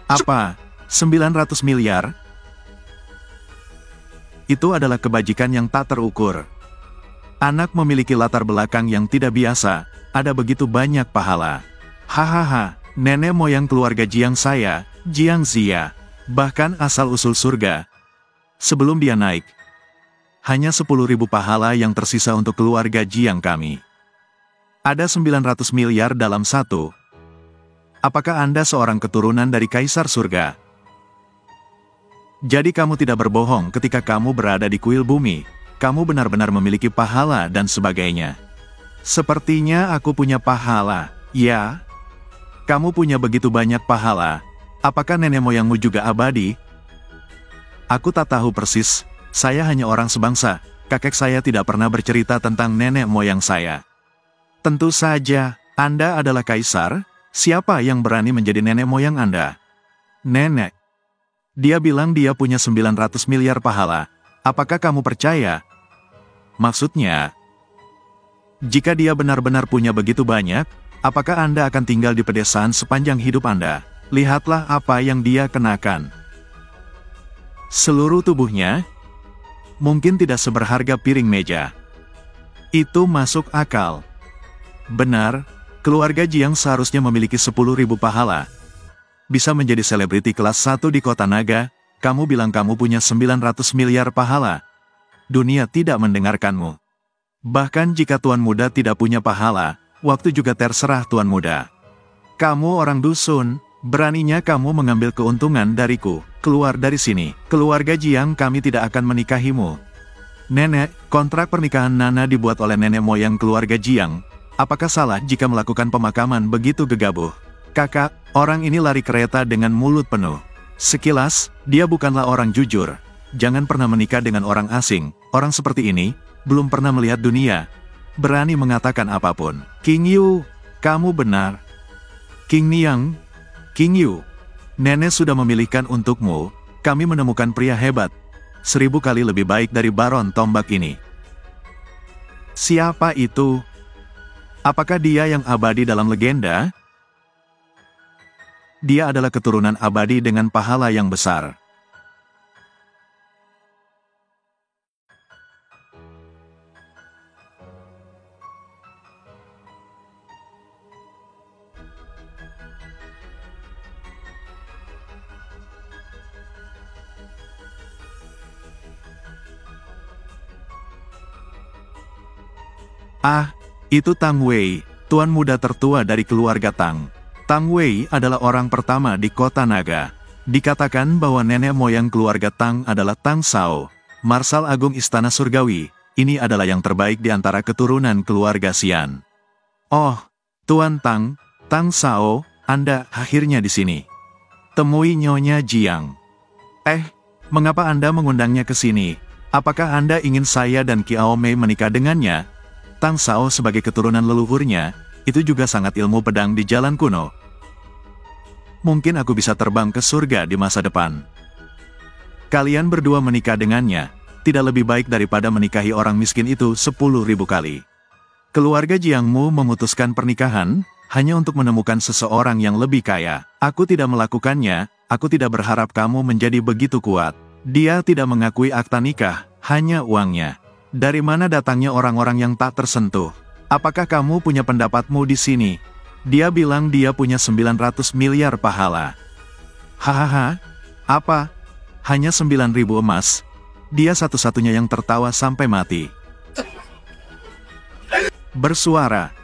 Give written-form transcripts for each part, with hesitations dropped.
Apa? 900 miliar? Itu adalah kebajikan yang tak terukur. Anak memiliki latar belakang yang tidak biasa, ada begitu banyak pahala. Hahaha, nenek moyang keluarga Jiang saya, Jiang Zia, bahkan asal-usul surga. Sebelum dia naik, hanya 10.000 pahala yang tersisa untuk keluarga Jiang kami. Ada 900 miliar dalam satu. Apakah Anda seorang keturunan dari Kaisar Surga? Jadi kamu tidak berbohong ketika kamu berada di kuil bumi. Kamu benar-benar memiliki pahala dan sebagainya. Sepertinya aku punya pahala, ya? Kamu punya begitu banyak pahala. Apakah nenek moyangmu juga abadi? Aku tak tahu persis, saya hanya orang sebangsa. Kakek saya tidak pernah bercerita tentang nenek moyang saya. Tentu saja, Anda adalah kaisar. Siapa yang berani menjadi nenek moyang Anda? Nenek. Dia bilang dia punya 900 miliar pahala. Apakah kamu percaya? Maksudnya, jika dia benar-benar punya begitu banyak, apakah Anda akan tinggal di pedesaan sepanjang hidup Anda? Lihatlah apa yang dia kenakan. Seluruh tubuhnya mungkin tidak seberharga piring meja. Itu masuk akal. Benar, keluarga Jiang seharusnya memiliki 10.000 pahala. Bisa menjadi selebriti kelas 1 di kota naga. Kamu bilang kamu punya 900 miliar pahala. Dunia tidak mendengarkanmu. Bahkan jika Tuan Muda tidak punya pahala, waktu juga terserah Tuan Muda. Kamu orang dusun, beraninya kamu mengambil keuntungan dariku. Keluar dari sini. Keluarga Jiang kami tidak akan menikahimu. Nenek, kontrak pernikahan Nana dibuat oleh nenek moyang keluarga Jiang. Apakah salah jika melakukan pemakaman begitu gegabah? Kakak, orang ini lari kereta dengan mulut penuh. Sekilas, dia bukanlah orang jujur. Jangan pernah menikah dengan orang asing. Orang seperti ini, belum pernah melihat dunia. Berani mengatakan apapun. King Yu, kamu benar. King Niang, King Yu, nenek sudah memilihkan untukmu. Kami menemukan pria hebat. 1000 kali lebih baik dari Baron Tombak ini. Siapa itu? Apakah dia yang abadi dalam legenda? Dia adalah keturunan abadi dengan pahala yang besar. Ah, itu Tang Wei, tuan muda tertua dari keluarga Tang. Tang Wei adalah orang pertama di kota naga. Dikatakan bahwa nenek moyang keluarga Tang adalah Tang Sao, Marsal Agung Istana Surgawi. Ini adalah yang terbaik di antara keturunan keluarga Xian. Oh, Tuan Tang, Tang Sao, Anda akhirnya di sini. Temui Nyonya Jiang. Mengapa Anda mengundangnya ke sini? Apakah Anda ingin saya dan Kiao Mei menikah dengannya? Tang Sao sebagai keturunan leluhurnya, itu juga sangat ilmu pedang di jalan kuno. Mungkin aku bisa terbang ke surga di masa depan. Kalian berdua menikah dengannya, tidak lebih baik daripada menikahi orang miskin itu 10.000 kali. Keluarga Jiangmu memutuskan pernikahan, hanya untuk menemukan seseorang yang lebih kaya. Aku tidak melakukannya, aku tidak berharap kamu menjadi begitu kuat. Dia tidak mengakui akta nikah, hanya uangnya. Dari mana datangnya orang-orang yang tak tersentuh? Apakah kamu punya pendapatmu di sini? Dia bilang dia punya 900 miliar pahala. Hahaha, apa? Hanya 9.000 emas? Dia satu-satunya yang tertawa sampai mati. Bersuara.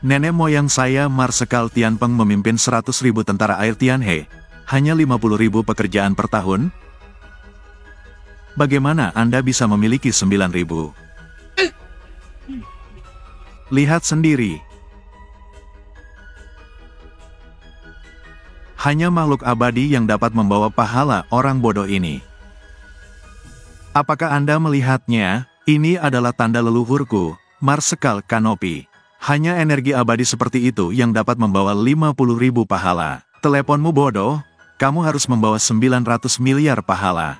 Nenek moyang saya Marsekal Tianpeng memimpin 100.000 tentara air Tianhe. Hanya 50.000 pekerjaan per tahun? Bagaimana Anda bisa memiliki 9.000? Lihat sendiri. Hanya makhluk abadi yang dapat membawa pahala orang bodoh ini. Apakah Anda melihatnya? Ini adalah tanda leluhurku, Marsekal Kanopi. Hanya energi abadi seperti itu yang dapat membawa 50.000 pahala. Teleponmu bodoh, kamu harus membawa 900 miliar pahala.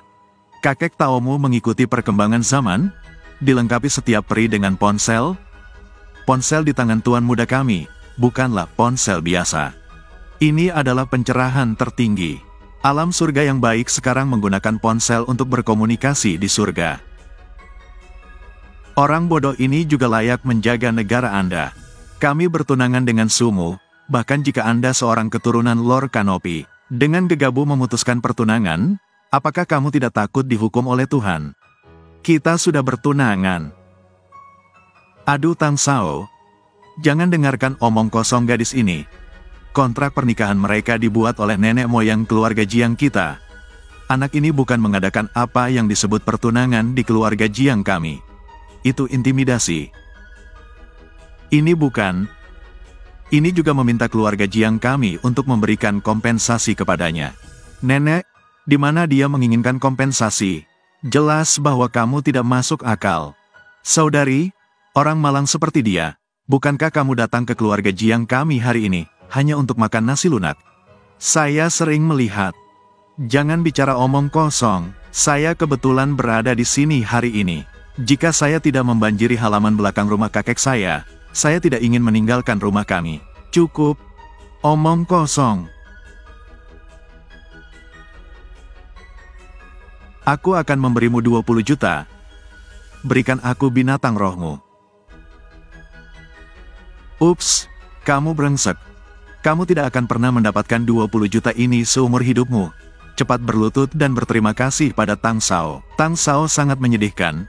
Kakek Taomu mengikuti perkembangan zaman, dilengkapi setiap peri dengan ponsel. Ponsel di tangan tuan muda kami, bukanlah ponsel biasa. Ini adalah pencerahan tertinggi. Alam surga yang baik sekarang menggunakan ponsel untuk berkomunikasi di surga. Orang bodoh ini juga layak menjaga negara Anda. Kami bertunangan dengan Sumu, bahkan jika Anda seorang keturunan Lord Kanopi. Dengan gegabah memutuskan pertunangan, apakah kamu tidak takut dihukum oleh Tuhan? Kita sudah bertunangan. Aduh Tang Sao, jangan dengarkan omong kosong gadis ini. Kontrak pernikahan mereka dibuat oleh nenek moyang keluarga Jiang kita. Anak ini bukan mengadakan apa yang disebut pertunangan di keluarga Jiang kami. Itu intimidasi. Ini bukan. Ini juga meminta keluarga Jiang kami untuk memberikan kompensasi kepadanya. Nenek, di mana dia menginginkan kompensasi? Jelas bahwa kamu tidak masuk akal. Saudari, orang malang seperti dia, bukankah kamu datang ke keluarga Jiang kami hari ini, hanya untuk makan nasi lunak? Saya sering melihat. Jangan bicara omong kosong, saya kebetulan berada di sini hari ini. Jika saya tidak membanjiri halaman belakang rumah kakek saya tidak ingin meninggalkan rumah kami. Cukup. Omong kosong. Aku akan memberimu 20 juta. Berikan aku binatang rohmu. Ups, kamu brengsek. Kamu tidak akan pernah mendapatkan 20 juta ini seumur hidupmu. Cepat berlutut dan berterima kasih pada Tang Sao. Tang Sao sangat menyedihkan.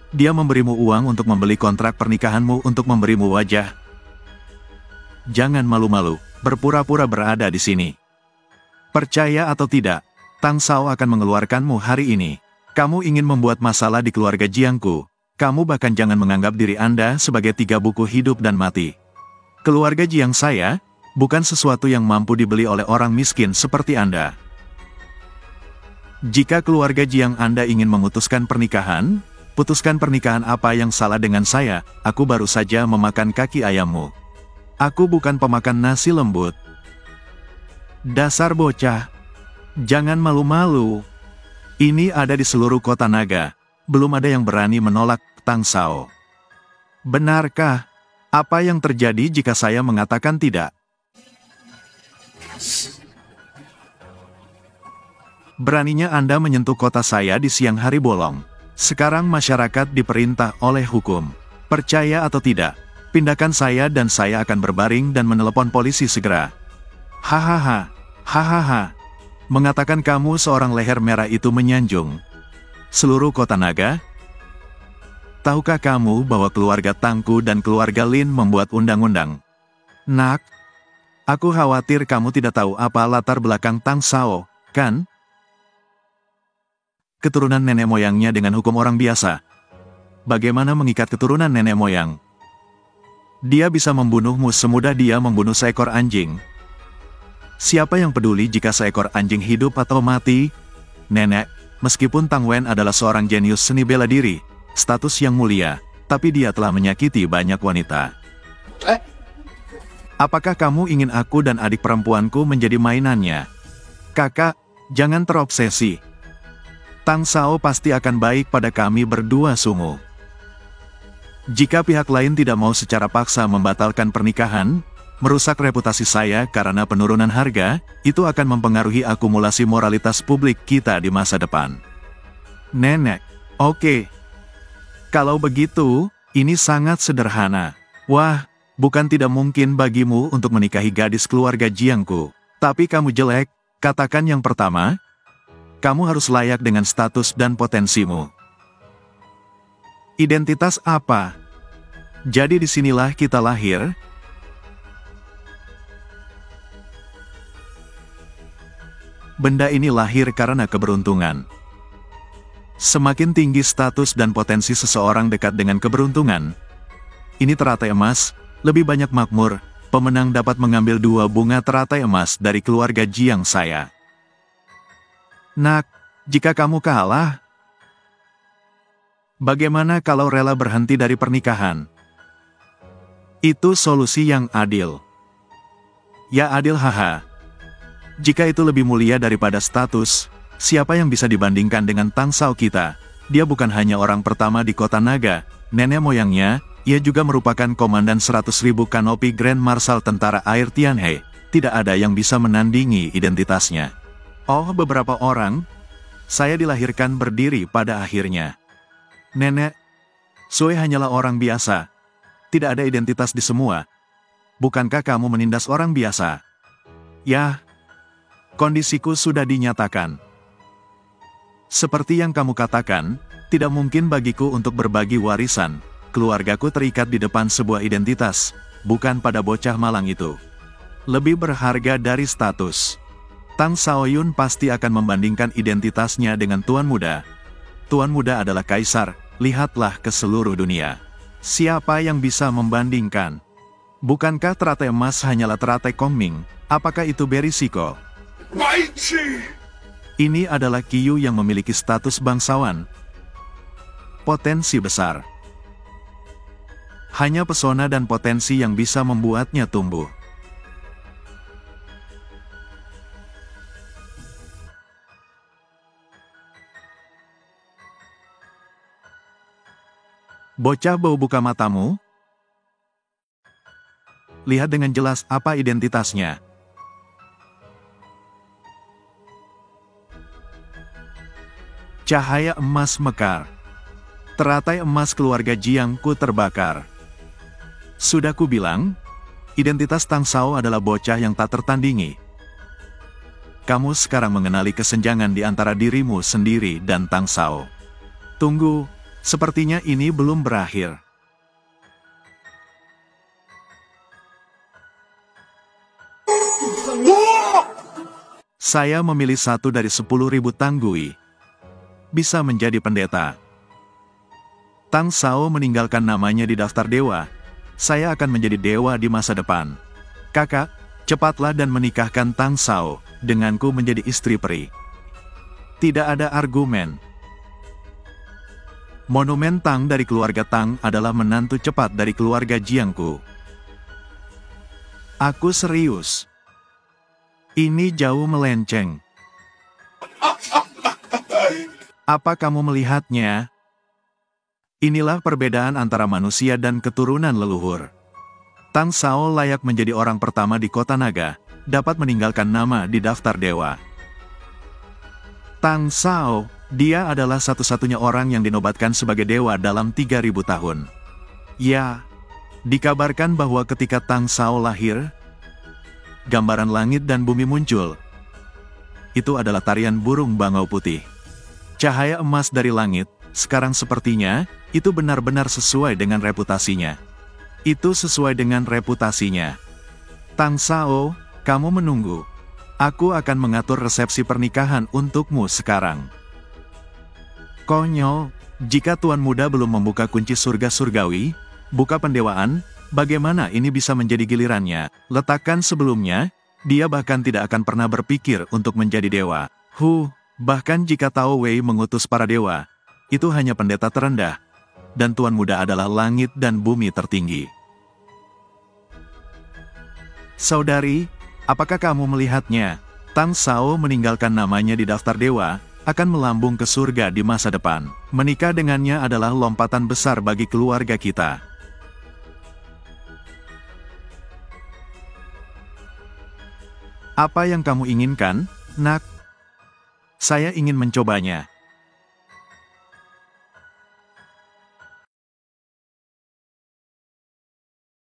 Dia memberimu uang untuk membeli kontrak pernikahanmu untuk memberimu wajah. Jangan malu-malu, berpura-pura berada di sini. Percaya atau tidak, Tang Sao akan mengeluarkanmu hari ini. Kamu ingin membuat masalah di keluarga Jiangku. Kamu bahkan jangan menganggap diri Anda sebagai 3 buku hidup dan mati. Keluarga Jiang saya, bukan sesuatu yang mampu dibeli oleh orang miskin seperti Anda. Jika keluarga Jiang Anda ingin memutuskan pernikahan, putuskan pernikahan. Apa yang salah dengan saya? Aku baru saja memakan kaki ayammu. Aku bukan pemakan nasi lembut. Dasar bocah. Jangan malu-malu. Ini ada di seluruh kota naga. Belum ada yang berani menolak Tang Sao. Benarkah? Apa yang terjadi jika saya mengatakan tidak? Beraninya Anda menyentuh kota saya di siang hari bolong. Sekarang masyarakat diperintah oleh hukum. Percaya atau tidak, pindahkan saya dan saya akan berbaring dan menelepon polisi segera. Hahaha, hahaha. Mengatakan kamu seorang leher merah itu menyanjung. Seluruh kota naga? Tahukah kamu bahwa keluarga Tangku dan keluarga Lin membuat undang-undang? Nak, aku khawatir kamu tidak tahu apa latar belakang Tang Sao, kan? Keturunan nenek moyangnya dengan hukum orang biasa. Bagaimana mengikat keturunan nenek moyang? Dia bisa membunuhmu semudah dia membunuh seekor anjing. Siapa yang peduli jika seekor anjing hidup atau mati? Nenek, meskipun Tang Wen adalah seorang jenius seni bela diri, status yang mulia, tapi dia telah menyakiti banyak wanita. Apakah kamu ingin aku dan adik perempuanku menjadi mainannya? Kakak, jangan terobsesi. Tang Sao pasti akan baik pada kami berdua Sumu. Jika pihak lain tidak mau secara paksa membatalkan pernikahan, merusak reputasi saya karena penurunan harga, itu akan mempengaruhi akumulasi moralitas publik kita di masa depan. Nenek, oke. Kalau begitu, ini sangat sederhana. Wah, bukan tidak mungkin bagimu untuk menikahi gadis keluarga Jiangku. Tapi kamu jelek, katakan yang pertama. Kamu harus layak dengan status dan potensimu. Identitas apa? Jadi disinilah kita lahir. Benda ini lahir karena keberuntungan. Semakin tinggi status dan potensi seseorang dekat dengan keberuntungan. Ini teratai emas, lebih banyak makmur, pemenang dapat mengambil 2 bunga teratai emas dari keluarga Jiang saya. Nak, jika kamu kalah, bagaimana kalau rela berhenti dari pernikahan? Itu solusi yang adil. Ya adil haha. Jika itu lebih mulia daripada status, siapa yang bisa dibandingkan dengan Tang Sao kita? Dia bukan hanya orang pertama di kota naga, nenek moyangnya, ia juga merupakan komandan 100.000 kanopi Grand Marshal Tentara Air Tianhe. tidak ada yang bisa menandingi identitasnya. Oh, beberapa orang, saya dilahirkan berdiri pada akhirnya. Nenek, Sue hanyalah orang biasa. Tidak ada identitas di semua. Bukankah kamu menindas orang biasa? Ya, kondisiku sudah dinyatakan. Seperti yang kamu katakan, tidak mungkin bagiku untuk berbagi warisan. Keluargaku terikat di depan sebuah identitas, bukan pada bocah malang itu. Lebih berharga dari status. Tang Shaoyun pasti akan membandingkan identitasnya dengan Tuan Muda. Tuan Muda adalah kaisar, lihatlah ke seluruh dunia. Siapa yang bisa membandingkan? Bukankah teratai emas hanyalah teratai Kongming? Apakah itu berisiko? Ini adalah Qiyu yang memiliki status bangsawan. Potensi besar. Hanya pesona dan potensi yang bisa membuatnya tumbuh. Bocah bau, buka matamu. Lihat dengan jelas apa identitasnya. Cahaya emas mekar. Teratai emas keluarga Jiangku terbakar. Sudah kubilang, identitas Tang Shao adalah bocah yang tak tertandingi. Kamu sekarang mengenali kesenjangan di antara dirimu sendiri dan Tang Shao. Tunggu, sepertinya ini belum berakhir. Saya memilih 1 dari 10.000 Tanggui. Bisa menjadi pendeta. Tang Shao meninggalkan namanya di daftar dewa. Saya akan menjadi dewa di masa depan. Kakak, cepatlah dan menikahkan Tang Shao denganku menjadi istri peri. Tidak ada argumen. Monumen Tang dari keluarga Tang adalah menantu cepat dari keluarga Jiangku. Aku serius. Ini jauh melenceng. Apa kamu melihatnya? Inilah perbedaan antara manusia dan keturunan leluhur. Tang Shao layak menjadi orang pertama di kota naga, dapat meninggalkan nama di daftar dewa. Tang Shao, dia adalah satu-satunya orang yang dinobatkan sebagai dewa dalam 3.000 tahun. Ya, dikabarkan bahwa ketika Tang Shao lahir, gambaran langit dan bumi muncul. Itu adalah tarian burung bangau putih. Cahaya emas dari langit, sekarang sepertinya, itu benar-benar sesuai dengan reputasinya. Itu sesuai dengan reputasinya. Tang Shao, kamu menunggu. Aku akan mengatur resepsi pernikahan untukmu sekarang. Konyol, jika Tuan Muda belum membuka kunci surga surgawi, buka pendewaan, bagaimana ini bisa menjadi gilirannya? Letakkan sebelumnya, dia bahkan tidak akan pernah berpikir untuk menjadi dewa. Bahkan jika Tao Wei mengutus para dewa, itu hanya pendeta terendah, dan Tuan Muda adalah langit dan bumi tertinggi. Saudari, apakah kamu melihatnya? Tang Shao meninggalkan namanya di daftar dewa, akan melambung ke surga di masa depan. Menikah dengannya adalah lompatan besar bagi keluarga kita. Apa yang kamu inginkan, nak? Saya ingin mencobanya.